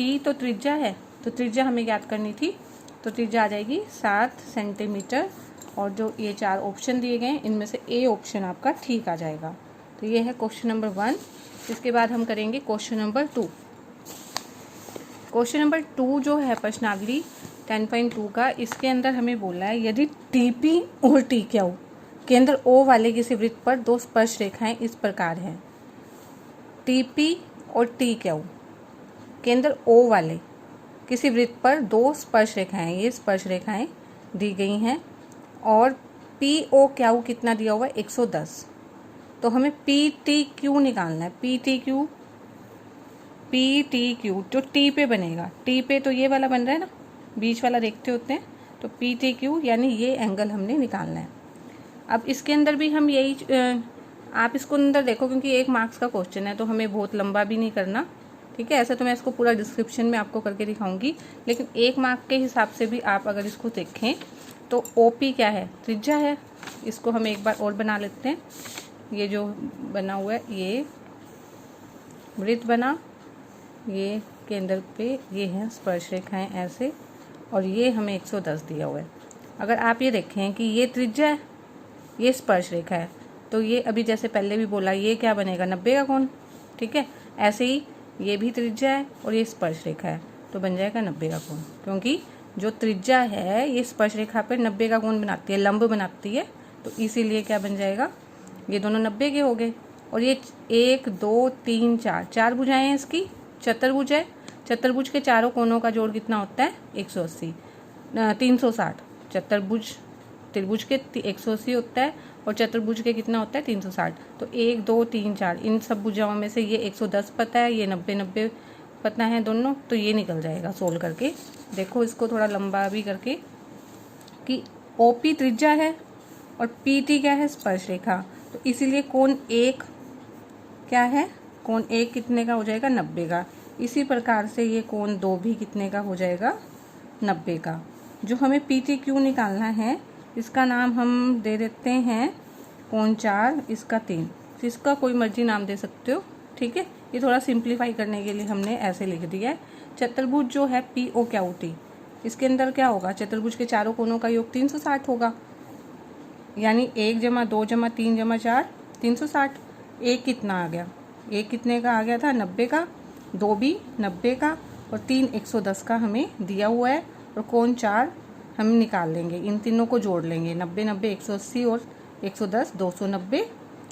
ही तो त्रिज्या है, तो त्रिज्या हमें ज्ञात करनी थी, तो त्रिज्या आ जाएगी 7 सेंटीमीटर। और जो ये 4 ऑप्शन दिए गए हैं इनमें से ए ऑप्शन आपका ठीक आ जाएगा। तो ये है क्वेश्चन नंबर 1। इसके बाद हम करेंगे क्वेश्चन नंबर 2। क्वेश्चन नंबर 2 जो है प्रश्नावली 10.2 का, इसके अंदर हमें बोला है यदि टीपी और टी क्यू केंद्र ओ वाले किसी वृत्त पर 2 स्पर्श रेखाएं इस प्रकार हैं। टीपी और टी क्यू केंद्र ओ वाले किसी वृत्त पर 2 स्पर्श रेखाएं, ये स्पर्श रेखाएं दी गई हैं और पी ओ क्यू कितना दिया हुआ है 110। तो हमें पी टी क्यू निकालना है। पी टी क्यू जो टी पे बनेगा, टी पे तो ये वाला बन रहा है ना, बीच वाला देखते होते हैं, तो पी टी क्यू यानी ये एंगल हमने निकालना है। अब इसके अंदर भी हम यही, आप इसको अंदर देखो क्योंकि 1 मार्क्स का क्वेश्चन है तो हमें बहुत लंबा भी नहीं करना, ठीक है। ऐसे तो मैं इसको पूरा डिस्क्रिप्शन में आपको करके दिखाऊंगी, लेकिन 1 मार्क के हिसाब से भी आप अगर इसको देखें तो ओपी क्या है, त्रिज्या है। इसको हम एक बार और बना लेते हैं। ये जो बना हुआ है ये वृत्त बना, ये केंद्र पे ये हैं स्पर्श रेखाएं ऐसे, और ये हमें 110 दिया हुआ है। अगर आप ये देखें कि ये त्रिज्या है, ये स्पर्श रेखा है, तो ये अभी जैसे पहले भी बोला ये क्या बनेगा 90 का कोण, ठीक है। ऐसे ही ये भी त्रिज्या है और ये स्पर्श रेखा है, तो बन जाएगा 90 का कोण, क्योंकि जो त्रिज्या है ये स्पर्श रेखा पे 90 का कोण बनाती है, लंब बनाती है, तो इसीलिए क्या बन जाएगा, ये दोनों 90 के हो गए। और ये 1 2 3 4 भुजाएं हैं इसकी, चतुर्भुज है। चतुर्भुज के चारों कोनों का जोड़ कितना होता है 180 360। त्रिभुज के 180 होता है और चतुर्भुज के कितना होता है 360। तो 1 2 3 4 इन सब भुजाओं में से ये 110 पता है, ये 90 पता है दोनों, तो ये निकल जाएगा सोल्व करके। देखो इसको थोड़ा लंबा भी करके कि ओपी त्रिज्या है और पीटी क्या है स्पर्श रेखा, तो इसीलिए कोण 1 क्या है, कोण 1 कितने का हो जाएगा 90 का। इसी प्रकार से ये कोण 2 भी कितने का हो जाएगा 90 का। जो हमें पीटी क्यू निकालना है इसका नाम हम दे देते हैं कोण 4, इसका 3, इसका कोई मर्जी नाम दे सकते हो, ठीक है। ये थोड़ा सिंप्लीफाई करने के लिए हमने ऐसे लिख दिया है। चतुर्भुज जो है पी ओ क्यू टी, इसके अंदर क्या होगा, चतुर्भुज के चारों कोनों का योग 360 होगा, यानी 1 + 2 + 3 + 4 360। 1 कितना आ गया, 1 कितने का आ गया था 90 का, 2 भी 90 का और 3 110 का हमें दिया हुआ है। और कोण 4 हम निकाल लेंगे, इन तीनों को जोड़ लेंगे, 90 90 180 और 110 290।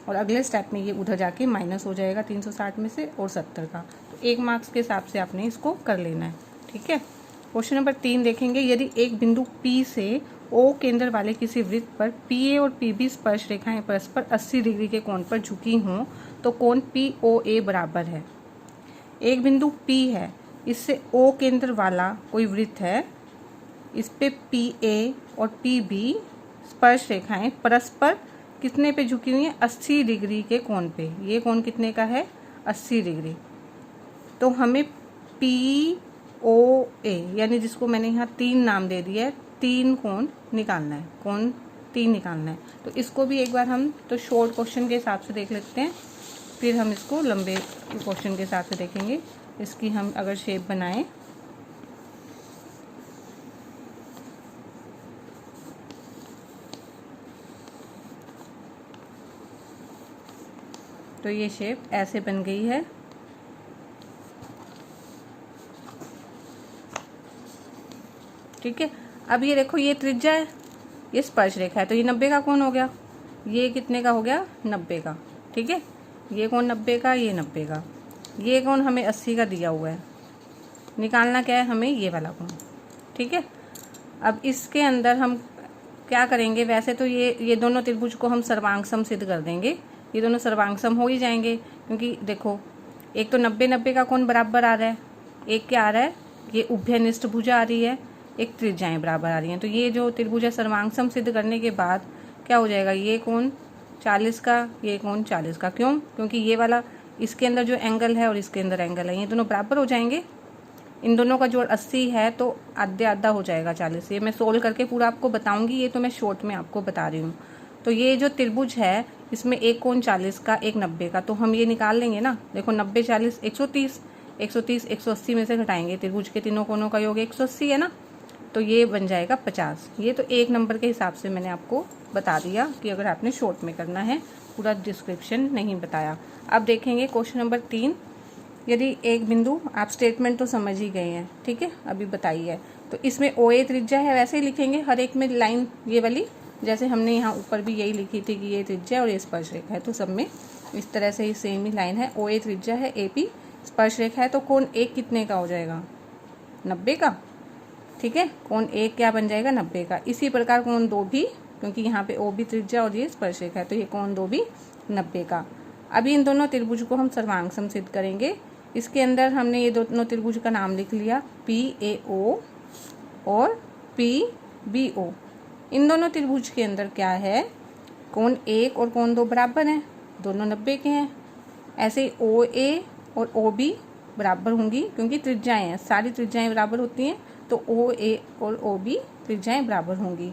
और अगले स्टेप में ये उधर जाके माइनस हो जाएगा 360 में से और 70 का। तो 1 मार्क्स के हिसाब से आपने इसको कर लेना है, ठीक है। क्वेश्चन नंबर 3 देखेंगे, यदि एक बिंदु P से O केंद्र वाले किसी वृत्त पर PA और PB स्पर्श रेखाएं परस्पर 80 डिग्री के कोण पर झुकी हों तो कोण POA बराबर है। एक बिंदु P है, इससे O केंद्र वाला कोई वृत्त है, इस पे PA और PB स्पर्श रेखाएं परस्पर कितने पे झुकी हुई हैं 80 डिग्री के कोण पे। ये कोण कितने का है 80 डिग्री। तो हमें POA यानी जिसको मैंने यहाँ 3 नाम दे दिया है, 3 कोण निकालना है, कोण 3 निकालना है। तो इसको भी एक बार हम तो शॉर्ट क्वेश्चन के हिसाब से देख लेते हैं, फिर हम इसको लंबे क्वेश्चन के हिसाब से देखेंगे। इसकी हम अगर शेप बनाएं तो ये शेप ऐसे बन गई है, ठीक है। अब ये देखो ये त्रिज्या है, ये स्पर्श रेखा है, तो ये 90 का कोण हो गया, ये कितने का हो गया 90 का, ठीक है। ये कोण 90 का, ये 90 का, ये कोण हमें 80 का दिया हुआ है। निकालना क्या है हमें ये वाला कोण, ठीक है। अब इसके अंदर हम क्या करेंगे, वैसे तो ये दोनों त्रिभुज को हम सर्वांग सिद्ध कर देंगे, ये दोनों सर्वांग सम हो ही जाएंगे, क्योंकि देखो एक तो 90 90 का कोण बराबर आ रहा है, एक क्या आ रहा है ये उभयनिष्ठ भुजा आ रही है, एक त्रिज्याएं बराबर आ रही हैं। तो ये जो त्रिभुज है सर्वांग सम सिद्ध करने के बाद क्या हो जाएगा, ये कोण 40 का, ये कोण 40 का। क्यों, क्योंकि ये वाला इसके अंदर जो एंगल है और इसके अंदर एंगल है, ये दोनों बराबर हो जाएंगे। इन दोनों का जोड़ 80 है तो आधा आधा हो जाएगा 40। ये मैं सोल्व करके पूरा आपको बताऊंगी, ये तो मैं शॉर्ट में आपको बता रही हूँ। तो ये जो त्रिभुज है इसमें एक कोण 40 का, एक 90 का, तो हम ये निकाल लेंगे ना। देखो 90 40 130, 130 180 में से घटाएंगे, त्रिभुज के तीनों कोनों का योग 180 है ना, तो ये बन जाएगा 50। ये तो एक नंबर के हिसाब से मैंने आपको बता दिया कि अगर आपने शॉर्ट में करना है, पूरा डिस्क्रिप्शन नहीं बताया। अब देखेंगे क्वेश्चन नंबर 3। यदि एक बिंदु, आप स्टेटमेंट तो समझ ही गए हैं, ठीक है, अभी बताइए। तो इसमें OA त्रिज्या है, वैसे ही लिखेंगे हर एक में लाइन ये वाली, जैसे हमने यहाँ ऊपर भी यही लिखी थी कि ये त्रिज्या और ये स्पर्श रेखा है, तो सब में इस तरह से ही सेम ही लाइन है। OA त्रिज्या है, AP स्पर्श रेखा है, तो कोण एक कितने का हो जाएगा? 90 का, ठीक है। कोण एक क्या बन जाएगा? 90 का। इसी प्रकार कोण 2 भी, क्योंकि यहाँ पे OB त्रिज्या और ये स्पर्श रेखा है, तो ये कोण 2 भी 90 का। अभी इन दोनों त्रिभुज को हम सर्वांग सम सिद्ध करेंगे। इसके अंदर हमने ये दोनों त्रिभुज का नाम लिख लिया, PAO और PBO। इन दोनों त्रिभुज के अंदर क्या है? कोण 1 और कोण 2 बराबर हैं, दोनों 90 के हैं। ऐसे ही OA और OB बराबर होंगी, क्योंकि त्रिज्याएं हैं, सारी त्रिज्याएं बराबर होती हैं, तो OA और OB त्रिज्याएं बराबर होंगी।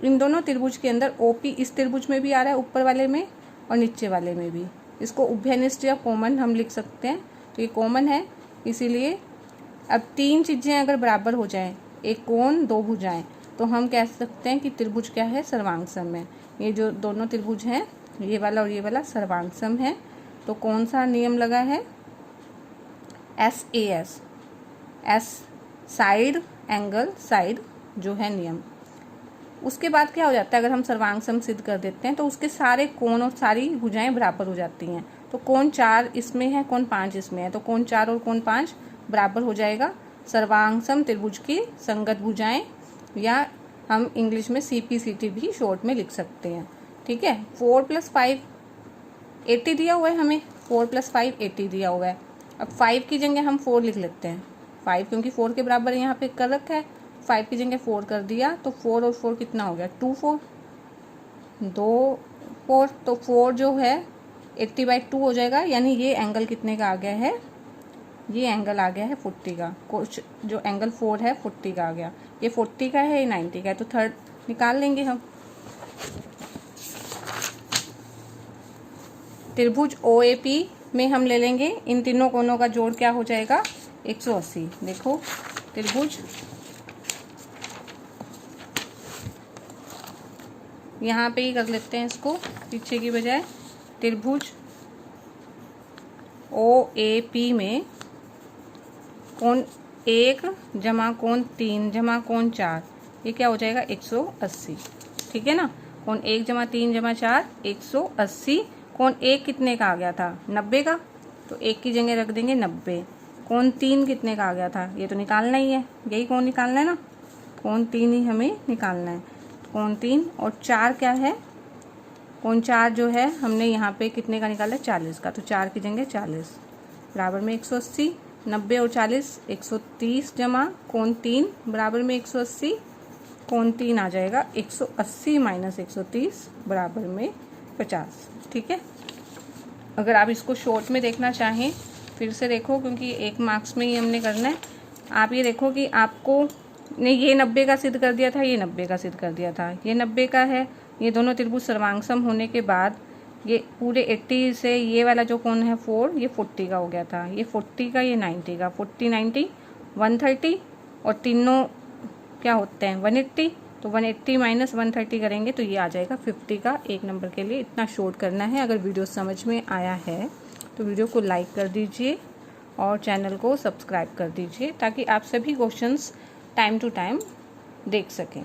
इन दोनों त्रिभुज के अंदर OP इस त्रिभुज में भी आ रहा है, ऊपर वाले में और नीचे वाले में भी। इसको उभयनिष्ठ या कॉमन हम लिख सकते हैं, तो ये कॉमन है, इसीलिए अब तीन चीज़ें अगर बराबर हो जाएं, एक कोण 2 भुजाएं, तो हम कह सकते हैं कि त्रिभुज क्या है? सर्वांग सम है। ये जो दोनों त्रिभुज हैं, ये वाला और ये वाला सर्वांग सम है। तो कौन सा नियम लगा है? SAS, S side angle side जो है नियम। उसके बाद क्या हो जाता है? अगर हम सर्वांग सम सिद्ध कर देते हैं तो उसके सारे कोण और सारी भुजाएं बराबर हो जाती हैं। तो कोण 4 इसमें है, कोण 5 इसमें है, तो कोण 4 और कोण 5 बराबर हो जाएगा। सर्वांग सम त्रिभुज की संगत भुजाएं, या हम इंग्लिश में CPCT भी शॉर्ट में लिख सकते हैं, ठीक है। 4 + 5 80 दिया हुआ है हमें, 4 + 5 80 दिया हुआ है। अब 5 की जगह हम 4 लिख लेते हैं, 5 क्योंकि 4 के बराबर यहाँ पे कर रखा है, 5 की जगह 4 कर दिया, तो 4 और 4 कितना हो गया? 2 4 2 4, तो 4 जो है 80/2 हो जाएगा। यानी ये एंगल कितने का आ गया है? ये एंगल आ गया है 40 का। कुछ जो एंगल 4 है 40 का आ गया, ये 40 का है, ये 90 का है, तो थर्ड निकाल लेंगे हम। त्रिभुज OAP में हम ले लेंगे इन तीनों कोणों का जोड़, क्या हो जाएगा? 180। देखो त्रिभुज, यहाँ पे ही कर लेते हैं इसको पीछे की बजाय। त्रिभुज OAP में कोण 1 जमा कोण 3 जमा कोण 4, ये क्या हो जाएगा? 180, ठीक है ना। कोण 1 जमा 3 जमा 4 180। कोण 1 कितने का आ गया था? 90 का, तो 1 की जगह रख देंगे 90। कोण 3 कितने का आ गया था? ये तो निकालना ही है, यही कोण निकालना है ना, कोण 3 ही हमें निकालना है। कोण 3 और 4 क्या है? कोण 4 जो है हमने यहाँ पे कितने का निकाला है? 40 का, तो 4 की जगह 40 बराबर में 180। 90 और 40 130 जमा कोण 3 बराबर में 180। कोण 3 आ जाएगा 180 - 130 बराबर में 50, ठीक है। अगर आप इसको शॉर्ट में देखना चाहें, फिर से देखो, क्योंकि 1 मार्क्स में ही हमने करना है। आप ये देखो कि आपको ने ये 90 का सिद्ध कर दिया था, ये 90 का सिद्ध कर दिया था, ये 90 का है। ये दोनों त्रिभुज सर्वांग सम होने के बाद ये पूरे 80 से ये वाला जो कोण है 4, ये 40 का हो गया था, ये 40 का, ये 90 का, 40 90 130, और तीनों क्या होते हैं? 180, तो 180 - 130 करेंगे तो ये आ जाएगा 50 का। 1 नंबर के लिए इतना शॉर्ट करना है। अगर वीडियो समझ में आया है तो वीडियो को लाइक कर दीजिए और चैनल को सब्सक्राइब कर दीजिए, ताकि आप सभी क्वेश्चंस टाइम टू टाइम देख सकें।